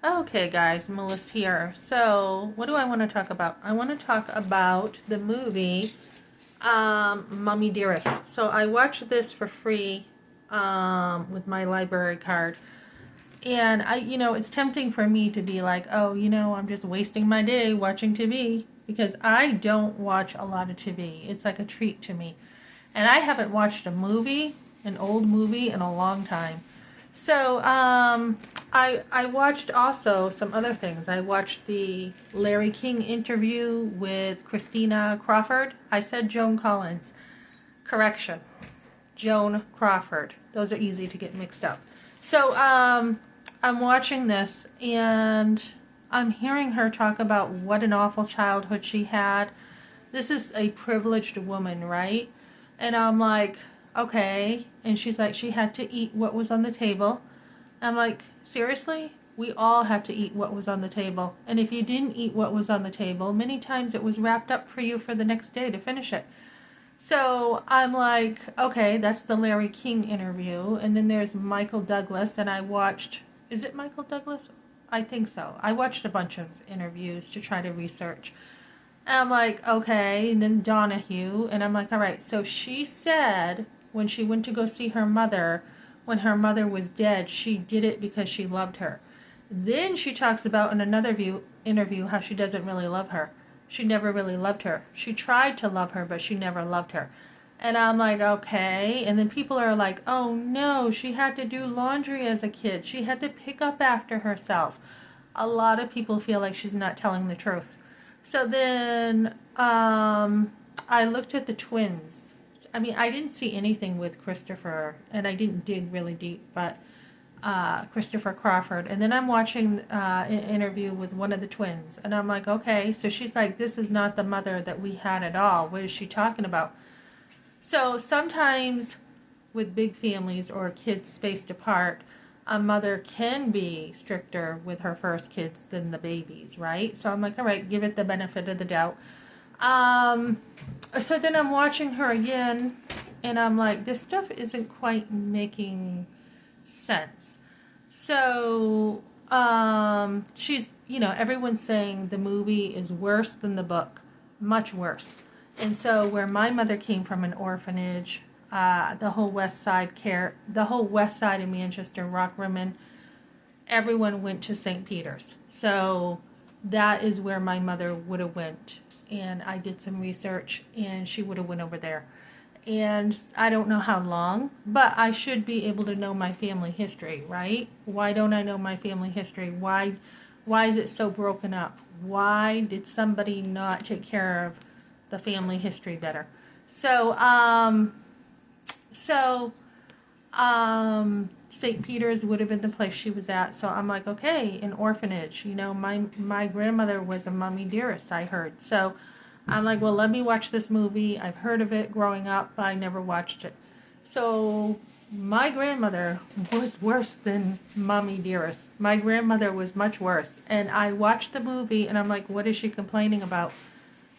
Okay, guys, Melissa here. So, what do I want to talk about? I want to talk about the movie Mommy Dearest. So, I watched this for free with my library card. And it's tempting for me to be like, oh, I'm just wasting my day watching TV because I don't watch a lot of TV. It's like a treat to me. And I haven't watched a movie, an old movie, in a long time. So, I watched also some other things. I watched the Larry King interview with Christina Crawford. I said Joan Collins. Correction. Joan Crawford. Those are easy to get mixed up. So, I'm watching this and I'm hearing her talk about what an awful childhood she had. This is a privileged woman, right? And I'm like, okay. And she's like, she had to eat what was on the table. I'm like, seriously? We all had to eat what was on the table. And if you didn't eat what was on the table, many times it was wrapped up for you for the next day to finish it. So I'm like, okay, that's the Larry King interview. And then there's Michael Douglas, and I watched, is it Michael Douglas? I think so. I watched a bunch of interviews to try to research. And I'm like, okay. And then Donahue, and I'm like, all right. So she said when she went to go see her mother, when her mother was dead, she did it because she loved her. Then she talks about in another interview how she doesn't really love her. She never really loved her. She tried to love her, but she never loved her. And I'm like, okay. And then people are like, oh no, she had to do laundry as a kid. She had to pick up after herself. A lot of people feel like she's not telling the truth. So then I looked at the twins. I mean, I didn't see anything with Christopher, and I didn't dig really deep, but Christopher Crawford. And then I'm watching an interview with one of the twins, and I'm like, okay. So she's like, this is not the mother that we had at all. What is she talking about? So sometimes with big families or kids spaced apart, a mother can be stricter with her first kids than the babies, right? So I'm like, all right, give it the benefit of the doubt. Um, so then I'm watching her again, and I'm like, this stuff isn't quite making sense. So she's, everyone's saying the movie is worse than the book, much worse. And so where my mother came from, an orphanage, the whole west side of Manchester, Rockrimmon, everyone went to St. Peter's. So that is where my mother would have went. And I did some research, and she would have went over there. And I don't know how long, but I should be able to know my family history, right? Why don't I know my family history? Why is it so broken up? Why did somebody not take care of the family history better? So, St. Peter's would have been the place she was at. So I'm like, okay, an orphanage. My grandmother was a Mommy Dearest, I heard. So I'm like, well, let me watch this movie. I've heard of it growing up, but I never watched it. So my grandmother was worse than Mommy Dearest. My grandmother was much worse. And I watched the movie, and I'm like, what is she complaining about?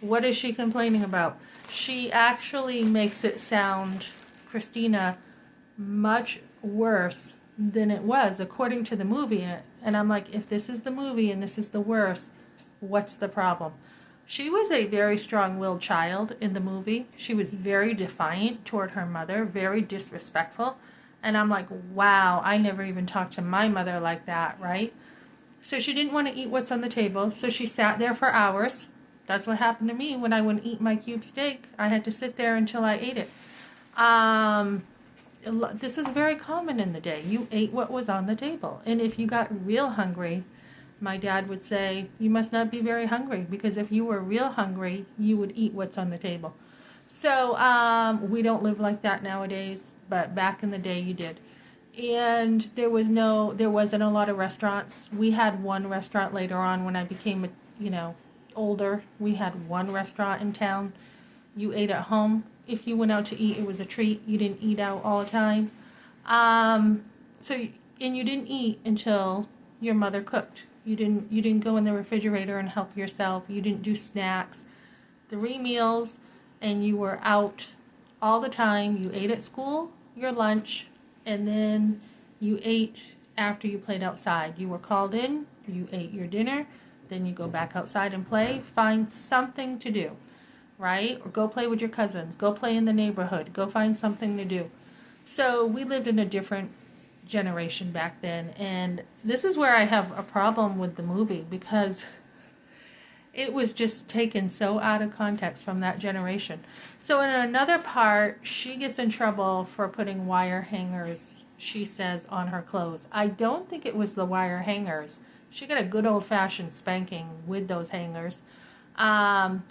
What is she complaining about? She actually makes it sound, Christina, much worse than it was according to the movie. And I'm like, if this is the movie and this is the worst, what's the problem? She was a very strong-willed child in the movie. She was very defiant toward her mother, very disrespectful. And I'm like, wow, I never even talked to my mother like that, right? So she didn't want to eat what's on the table, so she sat there for hours. That's what happened to me when I wouldn't eat my cube steak. I had to sit there until I ate it. This was very common in the day. You ate what was on the table. And if you got real hungry, my dad would say, you must not be very hungry, because if you were real hungry, you would eat what's on the table. So we don't live like that nowadays, but back in the day you did. And there wasn't a lot of restaurants. We had one restaurant later on when I became, older. We had one restaurant in town. You ate at home. If you went out to eat, it was a treat. You didn't eat out all the time. And you didn't eat until your mother cooked. You didn't go in the refrigerator and help yourself. You didn't do snacks. 3 meals, and you were out all the time. You ate at school, your lunch, and then you ate after you played outside. You were called in, you ate your dinner, then you go back outside and play. Find something to do, right? Or go play with your cousins. Go play in the neighborhood. Go find something to do. So we lived in a different generation back then, and this is where I have a problem with the movie, because it was just taken so out of context from that generation. So in another part, she gets in trouble for putting wire hangers, she says, on her clothes. I don't think it was the wire hangers. She got a good old-fashioned spanking with those hangers,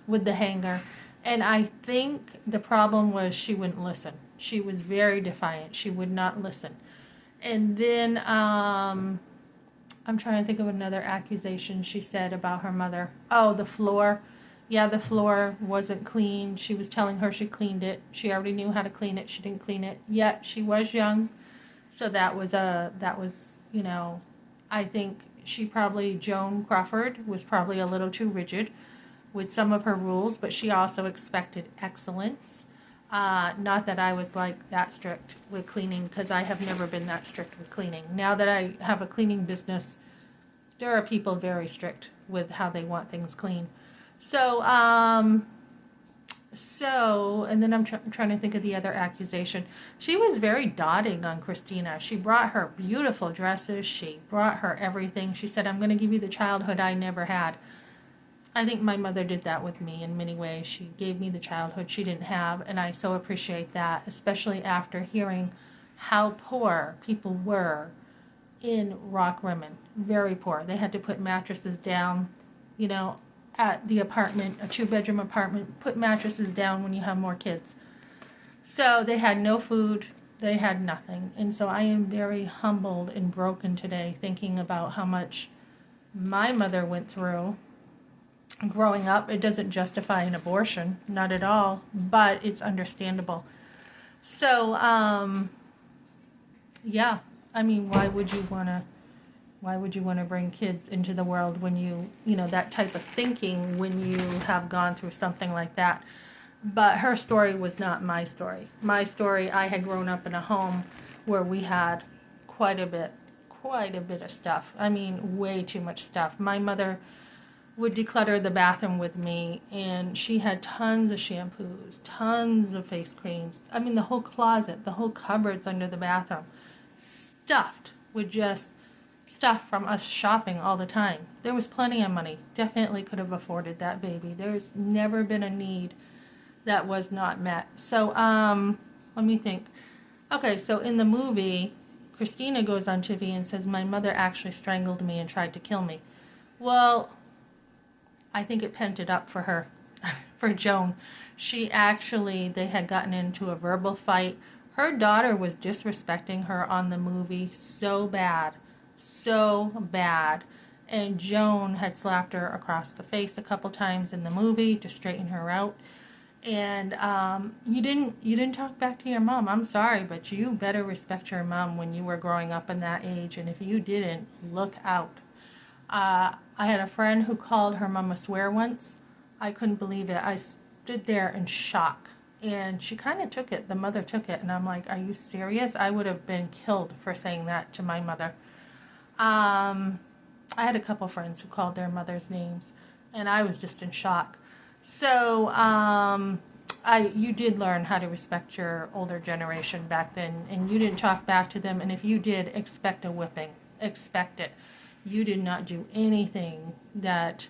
with the hanger. And I think the problem was she wouldn't listen. She was very defiant. She would not listen. And then I'm trying to think of another accusation she said about her mother. Oh, the floor. Yeah, the floor wasn't clean. She was telling her she cleaned it. She already knew how to clean it. She didn't clean it. Yet she was young. So that was, you know, I think Joan Crawford was probably a little too rigid with some of her rules, but she also expected excellence. Not that I was like that strict with cleaning, because I have never been that strict with cleaning. Now that I have a cleaning business, there are people very strict with how they want things clean. So, and then I'm trying to think of the other accusation. She was very doting on Christina. She brought her beautiful dresses. She brought her everything. She said, I'm going to give you the childhood I never had. I think my mother did that with me in many ways. She gave me the childhood she didn't have, and I so appreciate that, especially after hearing how poor people were in Rock Rimmon. Very poor. They had to put mattresses down, you know, at the apartment, a 2-bedroom apartment, put mattresses down when you have more kids. So they had no food, they had nothing. And so I am very humbled and broken today thinking about how much my mother went through growing up. It doesn't justify an abortion, not at all, but it's understandable. So, yeah, I mean, why would you want to bring kids into the world when you know, that type of thinking, when you have gone through something like that? But her story was not my story. My story, I had grown up in a home where we had quite a bit of stuff. I mean, way too much stuff. My mother would declutter the bathroom with me, and she had tons of shampoos, tons of face creams. I mean, the whole closet, the whole cupboards under the bathroom, stuffed with just stuff from us shopping all the time. There was plenty of money. Definitely could have afforded that baby. There's never been a need that was not met. So, let me think. Okay, so in the movie, Christina goes on TV and says, my mother actually strangled me and tried to kill me. Well, I think it pent it up for her, for Joan. They had gotten into a verbal fight. Her daughter was disrespecting her on the movie so bad. And Joan had slapped her across the face a couple times in the movie to straighten her out. And you didn't talk back to your mom. I'm sorry, but you better respect your mom when you were growing up in that age. And if you didn't, look out. I had a friend who called her mom a swear once. I couldn't believe it. I stood there in shock. And she kind of took it. The mother took it. And I'm like, are you serious? I would have been killed for saying that to my mother. I had a couple friends who called their mothers names. And I was just in shock. So, you did learn how to respect your older generation back then. And you didn't talk back to them. And if you did, expect a whipping. Expect it. You did not do anything that,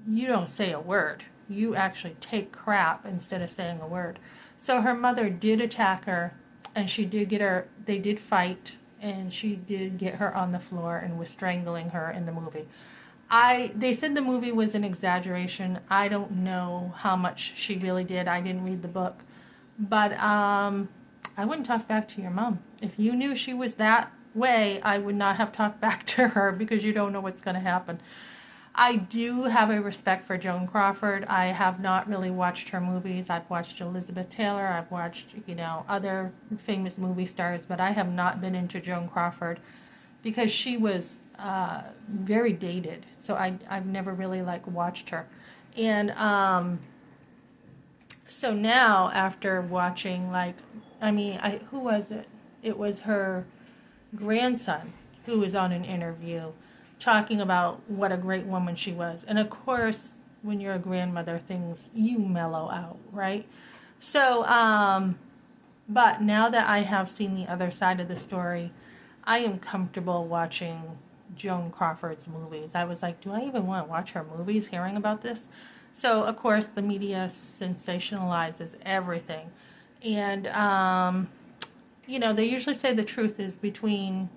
you don't say a word. You actually take crap instead of saying a word. So her mother did attack her, and they did fight, and she did get her on the floor and was strangling her in the movie. They said the movie was an exaggeration. I don't know how much she really did. I didn't read the book. But I wouldn't talk back to your mom. If you knew she was that way, I would not have talked back to her, because you don't know what's going to happen. I do have a respect for Joan Crawford. I have not really watched her movies. I've watched Elizabeth Taylor. I've watched, other famous movie stars, but I have not been into Joan Crawford because she was very dated. So I've never really watched her. And so now after watching who was it? It was her grandson. who was on an interview talking about what a great woman she was. And of course, when you're a grandmother, things, you mellow out, right? So, but now that I have seen the other side of the story, I am comfortable watching Joan Crawford's movies. I was like, do I even want to watch her movies hearing about this? So, of course, the media sensationalizes everything. And, they usually say the truth is between,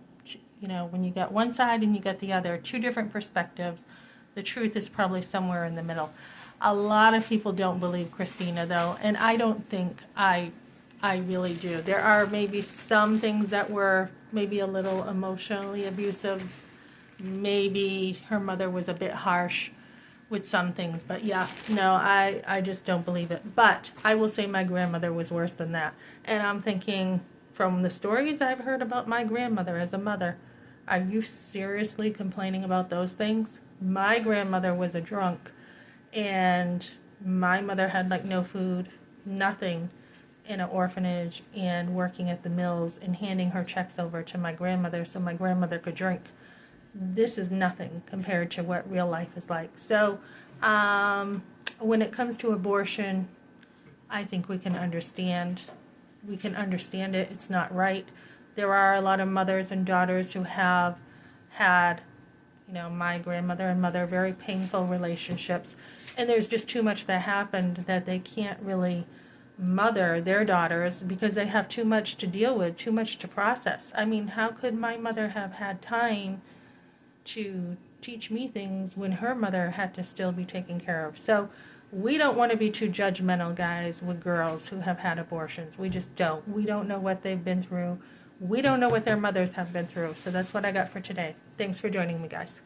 when you get one side and you get the other, two different perspectives. The truth is probably somewhere in the middle. A lot of people don't believe Christina, though, and I don't think I really do. There are maybe some things that were maybe a little emotionally abusive. Maybe her mother was a bit harsh with some things, but yeah, no, I just don't believe it. But I will say my grandmother was worse than that. And I'm thinking, from the stories I've heard about my grandmother as a mother, are you seriously complaining about those things? My grandmother was a drunk, and my mother had like no food, nothing, in an orphanage, and working at the mills and handing her checks over to my grandmother so my grandmother could drink. This is nothing compared to what real life is like. So when it comes to abortion, I think we can understand. We can understand it. It's not right. There are a lot of mothers and daughters who have had, my grandmother and mother, very painful relationships. And there's just too much that happened that they can't really mother their daughters because they have too much to deal with, too much to process. I mean, how could my mother have had time to teach me things when her mother had to still be taken care of? So we don't want to be too judgmental, guys, with girls who have had abortions. We just don't. We don't know what they've been through. We don't know what their mothers have been through. So that's what I got for today. Thanks for joining me, guys.